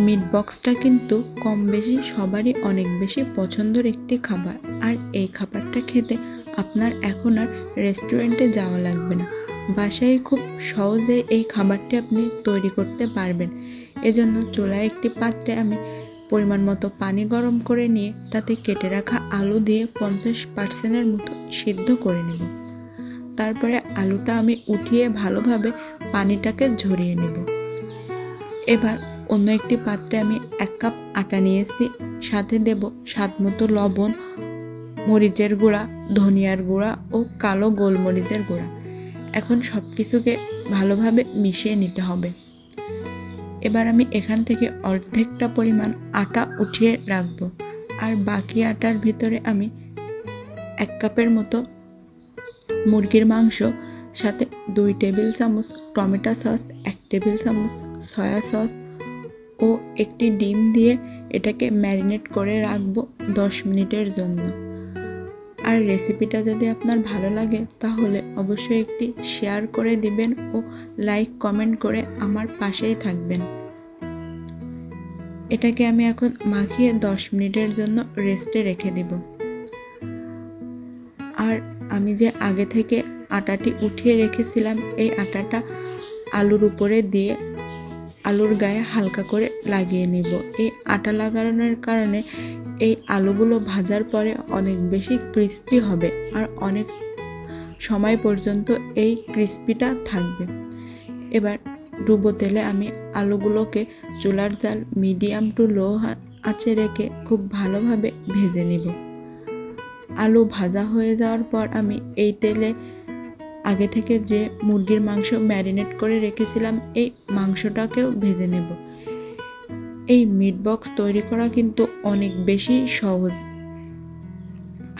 Meet বক্সটা কিন্তু কম বেশি সবারই অনেক বেশি পছন্দের একটি খাবার। আর এই খাবারটা খেতে আপনার এখন আর রেস্টুরেন্টে যাওয়া লাগবে না, বাসায় খুব সহজে এই খাবারটি আপনি তৈরি করতে পারবেন। এজন্য চুলায় একটি পাত্রে আমি পরিমাণ মতো পানি গরম করে নিয়ে তাতে কেটে রাখা আলু দিয়ে 50% মতো সিদ্ধ করে নেব। তারপরে আলুটা আমি উঠিয়ে ভালোভাবে পানিটাকে ঝরিয়ে নেব। এবার অন্য একটি পাত্রে আমি 1 কাপ আটা নিয়েছি, সাথে দেব স্বাদ মতো লবণ, মরিচের গুঁড়া, ধনিয়ার গুঁড়া ও কালো গোলমরিচের গুঁড়া। এখন সব কিছুকে ভালোভাবে মিশিয়ে নিতে হবে। এবার আমি এখান থেকে অর্ধেকটা পরিমাণ আটা উঠিয়ে রাখব, আর বাকি আটার ভিতরে আমি 1 কাপের মতো মুরগির মাংস, সাথে 2 টেবিল চামচ টমেটো সস, 1 টেবিল চামচ সয়া সস ও একটি ডিম দিয়ে এটাকে ম্যারিনেট করে রাখবো 10 মিনিটের জন্য। আর রেসিপিটা যদি আপনার ভালো লাগে তাহলে অবশ্যই একটি শেয়ার করে দিবেন ও লাইক কমেন্ট করে আমার পাশেই থাকবেন। এটাকে আমি এখন মাখিয়ে 10 মিনিটের জন্য রেস্টে রেখে দিব। আর আমি যে আগে থেকে আটাটি উঠিয়ে রেখেছিলাম, এই আটাটা আলুর উপরে দিয়ে আলুর গায়ে হালকা করে লাগিয়ে নিব। এই আটা লাগানোর কারণে এই আলুগুলো ভাজার পরে অনেক বেশি ক্রিস্পি হবে আর অনেক সময় পর্যন্ত এই ক্রিস্পিটা থাকবে। এবার ডুবো তেলে আমি আলুগুলোকে চুলার জাল মিডিয়াম টু লো আঁচে রেখে খুব ভালোভাবে ভেজে নিব। আলু ভাজা হয়ে যাওয়ার পর আমি এই তেলে আগে থেকে যে মুরগির মাংস ম্যারিনেট করে রেখেছিলাম, এই মাংসটাকেও ভেজে নেব। এই মিট বক্স তৈরি করা কিন্তু অনেক বেশি সহজ।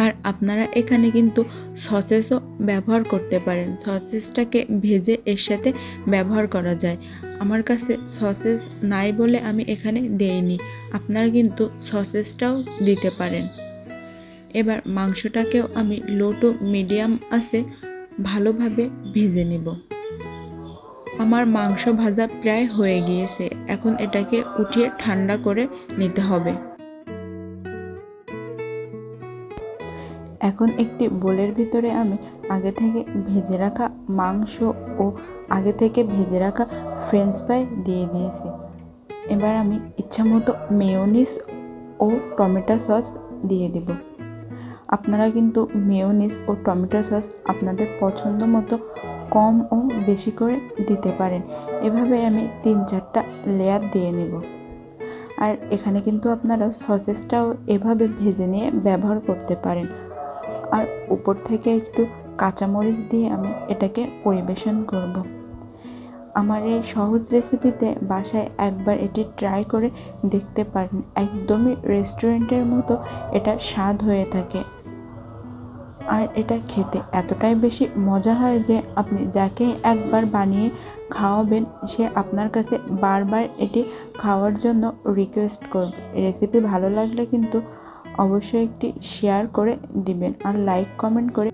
আর আপনারা এখানে কিন্তু সসেসও ব্যবহার করতে পারেন। সসেসটাকে ভেজে এর সাথে ব্যবহার করা যায়। আমার কাছে সসেস নাই বলে আমি এখানে দেইনি, আপনারা কিন্তু সসেসটাও দিতে পারেন। এবার মাংসটাকেও আমি লো টু মিডিয়াম আঁচে ভালোভাবে ভেজে নেব। আমার মাংস ভাজা প্রায় হয়ে গিয়েছে, এখন এটাকে উঠিয়ে ঠান্ডা করে নিতে হবে। এখন একটি বোলের ভিতরে আমি আগে থেকে ভেজে রাখা মাংস ও আগে থেকে ভেজে রাখা ফ্রেঞ্চ ফ্রাই দিয়ে দিয়েছি। এবার আমি ইচ্ছামতো মেয়োনিজ ও টমেটো সস দিয়ে দেব। আপনারা কিন্তু মেয়োনিজ ও টমেটো সস আপনাদের পছন্দ মতো কম ও বেশি করে দিতে পারেন। এভাবে আমি 3-4টা লেয়ার দিয়ে নেব। আর এখানে কিন্তু আপনারা সসেসটাও এভাবে ভেজে নিয়ে ব্যবহার করতে পারেন। আর উপর থেকে একটু কাঁচামরিচ দিয়ে আমি এটাকে পরিবেশন করব। আমার এই সহজ রেসিপিতে বাসায় একবার এটি ট্রাই করে দেখতে পারেন। একদমই রেস্টুরেন্টের মতো এটা স্বাদ হয়ে থাকে। আর এটা খেতে এতটাই বেশি মজা হয় যে আপনি যাকে একবার বানিয়ে খাওয়াবেন সে আপনার কাছে বারবার এটি খাওয়ার জন্য রিকোয়েস্ট করবে। রেসিপি ভালো লাগলে কিন্তু অবশ্যই একটি শেয়ার করে দিবেন আর লাইক কমেন্ট করে